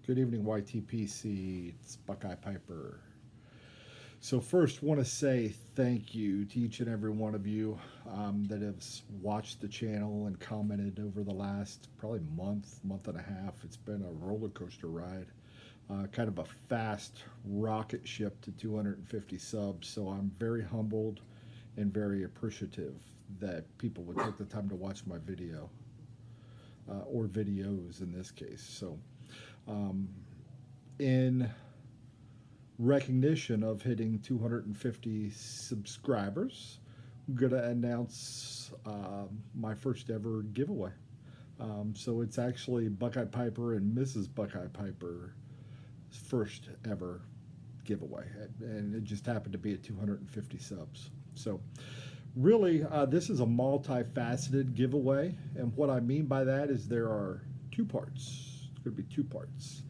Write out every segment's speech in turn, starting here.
Good evening, YTPC. It's Buckeye Piper. So first, want to say thank you to each and every one of you that has watched the channel and commented over the last probably month and a half. It's been a roller coaster ride, kind of a fast rocket ship to 250 subs. So I'm very humbled and very appreciative that people would take the time to watch my video or videos in this case. So in recognition of hitting 250 subscribers, I'm going to announce my first ever giveaway. So it's actually Buckeye Piper and Mrs. Buckeye Piper's first ever giveaway, and it just happened to be at 250 subs. So really, this is a multifaceted giveaway, and what I mean by that is there are two parts. It's going to be two parts.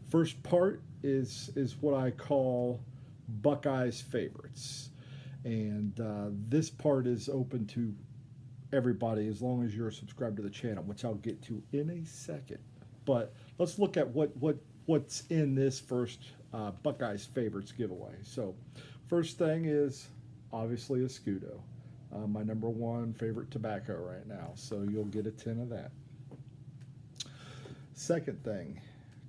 First part is what I call Buckeye's favorites, and this part is open to everybody as long as you're subscribed to the channel, which I'll get to in a second. But let's look at what's in this first Buckeye's favorites giveaway. So first thing is obviously a Scudo, my #1 favorite tobacco right now, so you'll get a tin of that. Second thing,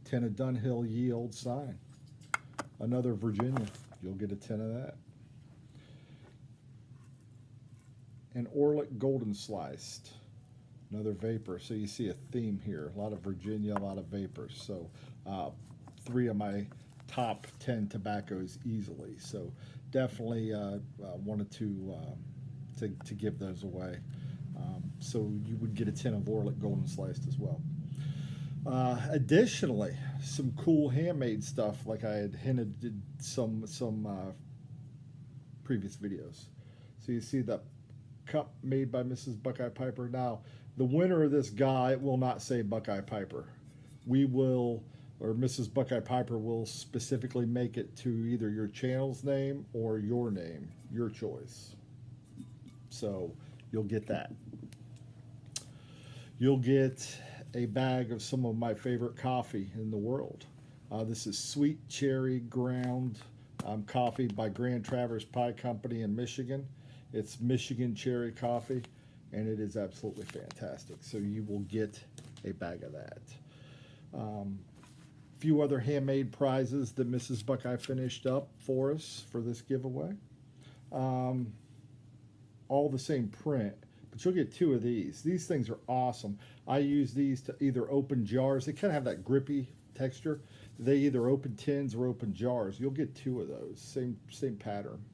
tin of Dunhill Ye Old Sign, another Virginia, you'll get a tin of that. An Orlick Golden Sliced, another vapor. So you see a theme here, a lot of Virginia, a lot of vapors. So 3 of my top 10 tobaccos easily. So definitely wanted to give those away. So you would get a tin of Orlick Golden Sliced as well. Additionally, some cool handmade stuff, like I had hinted in some previous videos. So you see the cup made by Mrs. Buckeye Piper. Now, the winner of this GAW, it will not say Buckeye Piper. We will, or Mrs. Buckeye Piper will specifically make it to either your channel's name or your name, your choice. So you'll get that. You'll get a bag of some of my favorite coffee in the world. This is Sweet Cherry Ground coffee by Grand Traverse Pie Company in Michigan. It's Michigan cherry coffee, and it is absolutely fantastic. So you will get a bag of that. Few other handmade prizes that Mrs. Buckeye finished up for us for this giveaway. All the same print, but you'll get 2 of these. These things are awesome. I use these to either open jars. They kind of have that grippy texture. They either open tins or open jars. You'll get 2 of those, same pattern.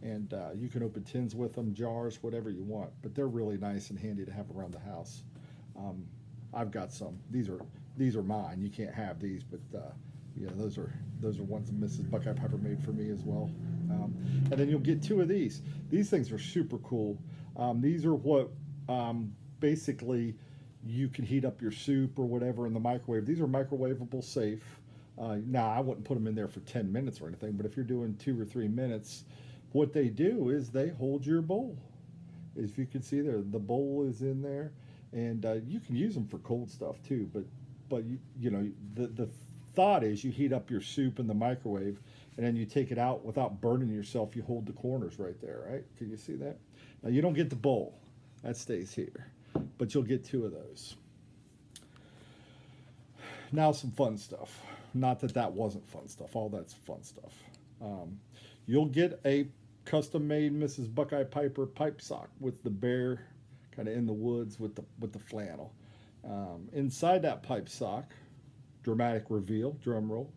And you can open tins with them, jars, whatever you want. But they're really nice and handy to have around the house. I've got some. These are mine. You can't have these, but yeah, those are ones that Mrs. Buckeye Piper made for me as well. And then you'll get 2 of these. These things are super cool. These are what basically you can heat up your soup or whatever in the microwave. These are microwavable safe. Now, I wouldn't put them in there for 10 minutes or anything, but if you're doing 2 or 3 minutes, what they do is they hold your bowl. As you can see there, the bowl is in there, and you can use them for cold stuff too. But you know the thought is you heat up your soup in the microwave, and then you take it out without burning yourself. You hold the corners right there, right? Can you see that? Now you don't get the bowl, that stays here, but you'll get 2 of those. Now some fun stuff. Not that that wasn't fun stuff. All that's fun stuff. You'll get a custom-made Mrs. Buckeye Piper pipe sock with the bear kind of in the woods with the flannel. Inside that pipe sock, dramatic reveal, drum roll,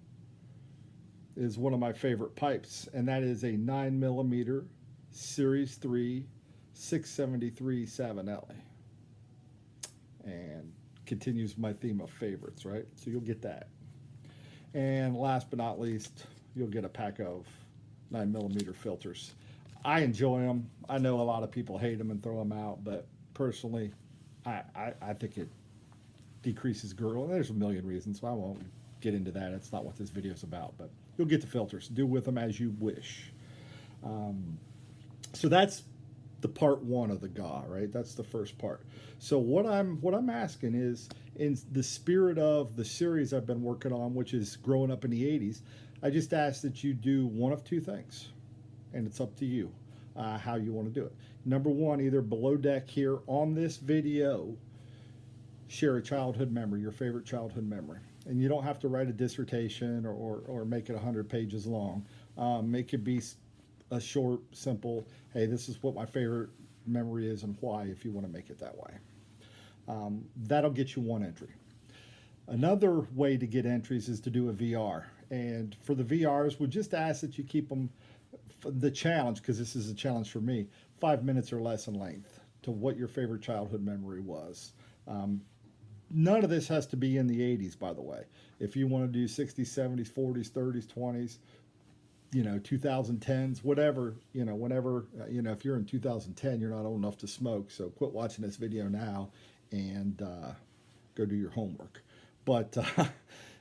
is one of my favorite pipes, and that is a 9mm Series 3 673 Savinelli. And continues my theme of favorites, right? So you'll get that. And last but not least, you'll get a pack of 9mm filters. I enjoy them. I know a lot of people hate them and throw them out, but personally, I think it decreases girdle. There's a million reasons, so I won't get into that. It's not what this video is about, but you'll get the filters. Do with them as you wish. So that's the part one of the GAW, right? That's the first part. So what I'm asking is, in the spirit of the series I've been working on, which is growing up in the '80s, I just ask that you do one of two things, and it's up to you how you want to do it. Number one, either below deck here on this video, share a childhood memory, your favorite childhood memory. And you don't have to write a dissertation or make it 100 pages long. Make it be a short, simple, hey, this is what my favorite memory is and why, if you want to make it that way. That'll get you one entry. Another way to get entries is to do a VR. And for the VRs, we just ask that you keep them, the challenge, because this is a challenge for me, 5 minutes or less in length to what your favorite childhood memory was. None of this has to be in the 80s, by the way. If you want to do 60s, 70s, 40s, 30s, 20s, 2010s, whatever, whenever, if you're in 2010, you're not old enough to smoke. So quit watching this video now and go do your homework. But,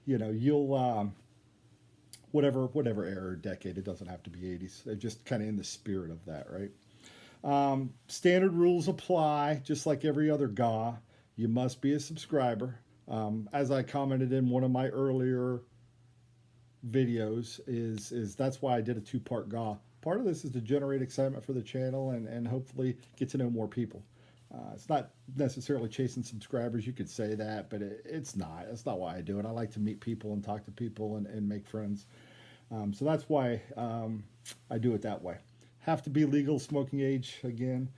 you'll, whatever era or decade, it doesn't have to be 80s. They're just kind of in the spirit of that, right? Standard rules apply, just like every other GAW. You must be a subscriber. As I commented in one of my earlier videos, is that's why I did a two-part GAW. Part of this is to generate excitement for the channel and hopefully get to know more people. It's not necessarily chasing subscribers. You could say that, but it's not. That's not why I do it. I like to meet people and talk to people and make friends. So that's why I do it that way. Have to be legal smoking age again.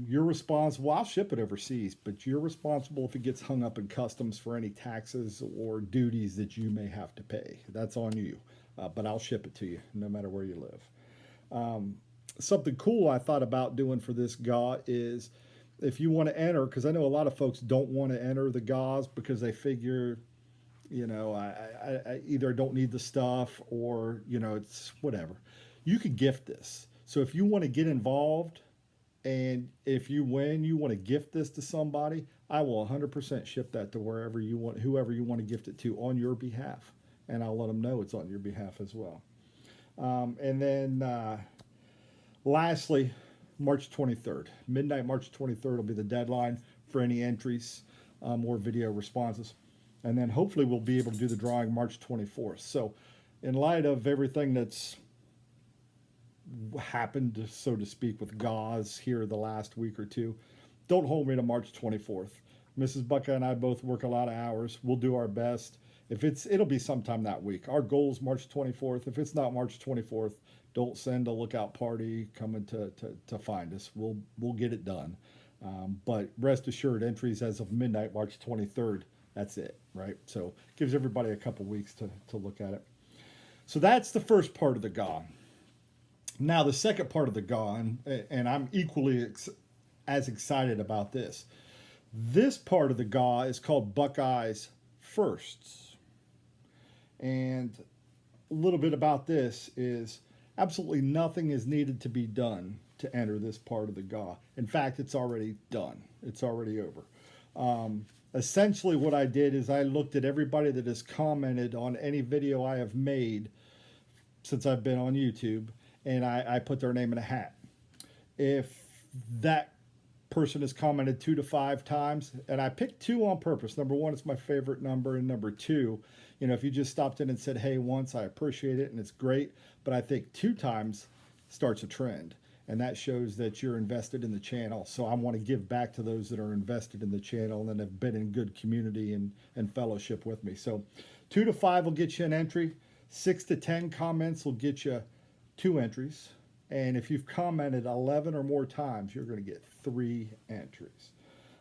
You're responsible. I'll ship it overseas, but you're responsible if it gets hung up in customs for any taxes or duties that you may have to pay. That's on you, but I'll ship it to you no matter where you live. Something cool I thought about doing for this GAW is, if you want to enter, because I know a lot of folks don't want to enter the GAWs because they figure, I either don't need the stuff or, it's whatever. You could gift this. So if you want to get involved, and if you win, you want to gift this to somebody, I will 100% ship that to whoever you want to gift it to on your behalf. And I'll let them know it's on your behalf as well. And then lastly, March 23rd. Midnight March 23rd will be the deadline for any entries or video responses. And then hopefully we'll be able to do the drawing March 24th. So in light of everything that's happened, so to speak, with GAWs here the last week or two, don't hold me to March 24th. Mrs. Buckeye and I both work a lot of hours. We'll do our best. It'll be sometime that week. Our goal is March 24th. If it's not March 24th, don't send a lookout party coming to find us. We'll get it done. But rest assured, entries as of midnight, March 23rd, that's it, right? So it gives everybody a couple weeks to look at it. So that's the first part of the GAW. Now, the second part of the GAW, and I'm equally as excited about this. This part of the GAW is called Buckeye's Firsts. And a little bit about this is absolutely nothing is needed to be done to enter this part of the GAW. In fact, it's already done. It's already over. Essentially what I did is I looked at everybody that has commented on any video I have made since I've been on YouTube, and I put their name in a hat. If that person has commented 2 to 5 times, and I picked 2 on purpose. Number 1, it's my favorite number, and number 2, if you just stopped in and said, hey, once, I appreciate it, and it's great, but I think 2 times starts a trend, and that shows that you're invested in the channel. So I want to give back to those that are invested in the channel and have been in good community and fellowship with me. So 2 to 5 will get you an entry. 6 to 10 comments will get you 2 entries. And if you've commented 11 or more times, you're going to get 3 entries.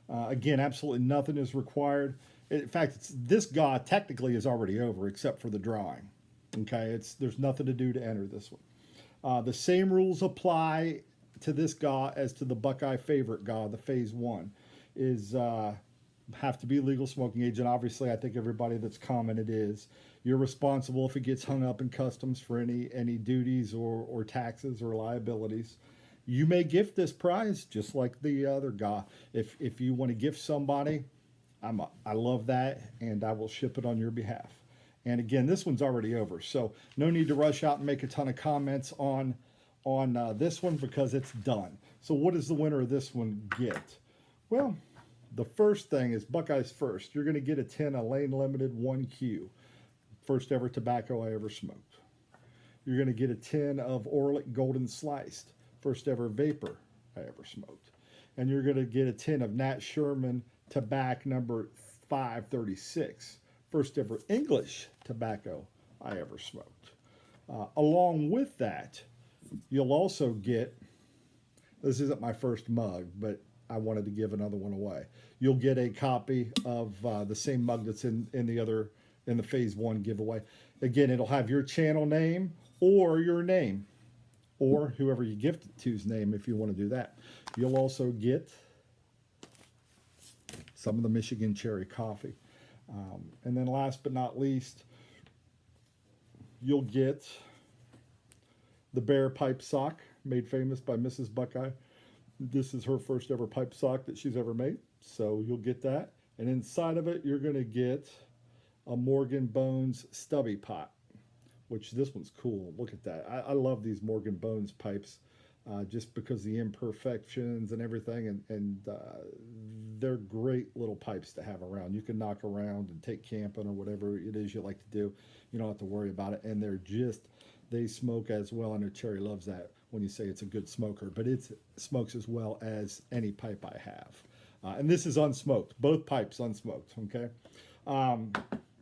Again, absolutely nothing is required. In fact, this GAW technically is already over except for the drawing. Okay, there's nothing to do to enter this one. The same rules apply to this GAW as to the Buckeye favorite GAW, the phase 1, is have to be legal smoking age, and obviously I think everybody that's commented is. You're responsible if it gets hung up in customs for any duties or taxes or liabilities. You may gift this prize just like the other GAW. If you want to gift somebody, I love that, and I will ship it on your behalf. And again, this one's already over, so no need to rush out and make a ton of comments on on this one because it's done. So what does the winner of this one get? Well, the first thing is Buckeyes first. You're going to get a 10 of Lane Limited 1Q. First ever tobacco I ever smoked. You're going to get a 10 of Orlick Golden Sliced. First ever vapor I ever smoked. And you're going to get a 10 of Nat Sherman Tobacco number 536. First ever English tobacco I ever smoked. Along with that, you'll also get, this isn't my first mug, but I wanted to give another one away. You'll get a copy of the same mug that's in the phase 1 giveaway. Again, it'll have your channel name or your name, or whoever you gift it to's name if you want to do that. You'll also get some of the Michigan Cherry Coffee. And then last but not least, you'll get the Bear Pipe Sock, made famous by Mrs. Buckeye. This is her first ever pipe sock that she's ever made, so you'll get that. And inside of it, you're going to get a Morgan Bones Stubby Pot, which this one's cool. Look at that. I love these Morgan Bones pipes just because the imperfections and everything, and they're great little pipes to have around. You can knock around and take camping or whatever it is you like to do. You don't have to worry about it, and they smoke as well, and Cherry loves that when you say it's a good smoker, but it smokes as well as any pipe I have. And this is unsmoked, both pipes unsmoked, okay?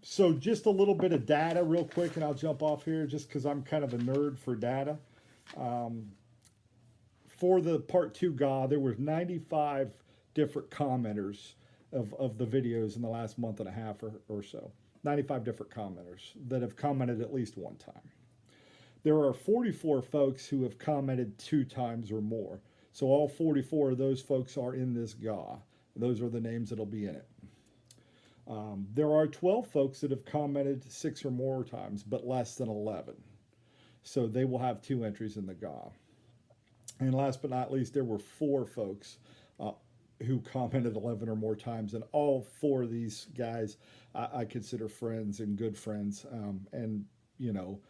So just a little bit of data real quick, and I'll jump off here just because I'm kind of a nerd for data. For the part 2 GAW, there were 95 different commenters of the videos in the last month and a half or so. 95 different commenters that have commented at least one time. There are 44 folks who have commented 2 times or more. So all 44 of those folks are in this GAW. Those are the names that'll be in it. There are 12 folks that have commented 6 or more times, but less than 11. So they will have 2 entries in the GAW. And last but not least, there were 4 folks who commented 11 or more times. And all 4 of these guys I consider friends and good friends. And, you know,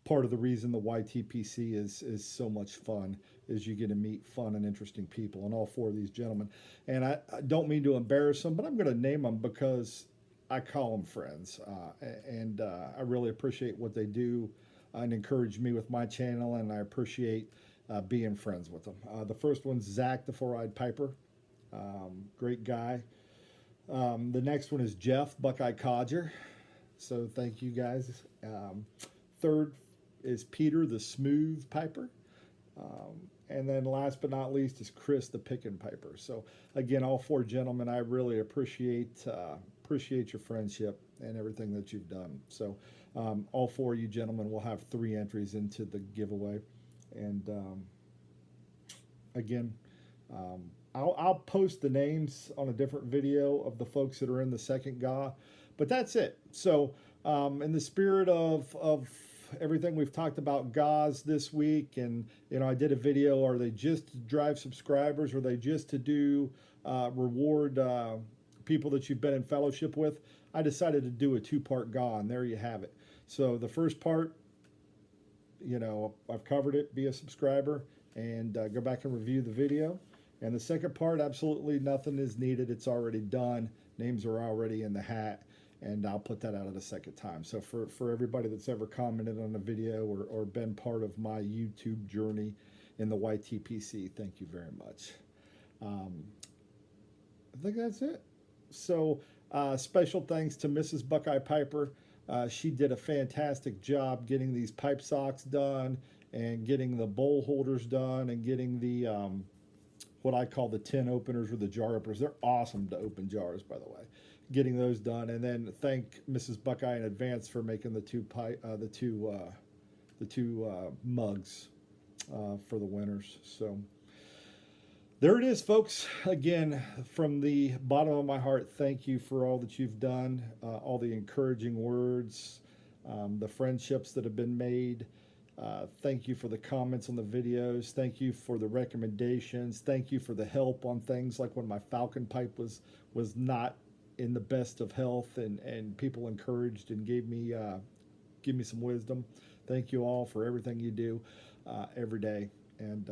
part of the reason the YTPC is so much fun is you get to meet fun and interesting people, and all 4 of these gentlemen. And I don't mean to embarrass them, but I'm going to name them because I call them friends. And I really appreciate what they do and encourage me with my channel, and I appreciate being friends with them. The first one's Zach, the Four-Eyed Piper. Great guy. The next one is Jeff, Buckeye Codger. So thank you guys. Third is Peter, the Smooth Piper. And then last but not least is Chris, the Pickin' Piper. So again, all 4 gentlemen, I really appreciate your friendship and everything that you've done. So all 4 of you gentlemen will have 3 entries into the giveaway. And again, I'll post the names on a different video of the folks that are in the second GAW, but that's it. So in the spirit of everything we've talked about GAWs this week, and you know, I did a video, are they just to drive subscribers, or are they just to do reward people that you've been in fellowship with? I decided to do a 2-part GAW, and there you have it. So the first part, you know, I've covered it, be a subscriber, and go back and review the video. And the second part, absolutely nothing is needed. It's already done. Names are already in the hat, and I'll put that out at a second time. So for everybody that's ever commented on a video or been part of my YouTube journey in the YTPC, thank you very much. I think that's it. So special thanks to Mrs. Buckeye Piper. She did a fantastic job getting these pipe socks done, and getting the bowl holders done, and getting the what I call the tin openers or the jar openers. They're awesome to open jars, by the way. Getting those done, and then thank Mrs. Buckeye in advance for making the two mugs for the winners. So there it is, folks. Again, from the bottom of my heart, thank you for all that you've done, all the encouraging words, the friendships that have been made. Thank you for the comments on the videos. Thank you for the recommendations. Thank you for the help on things like when my Falcon pipe was not in the best of health, and people encouraged and gave me some wisdom. Thank you all for everything you do every day. And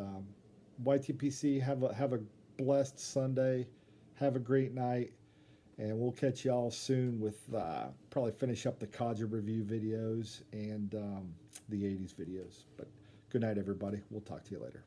YTPC, have a blessed Sunday. Have a great night. And we'll catch y'all soon with probably finish up the Codger review videos and the 80s videos. But good night, everybody. We'll talk to you later.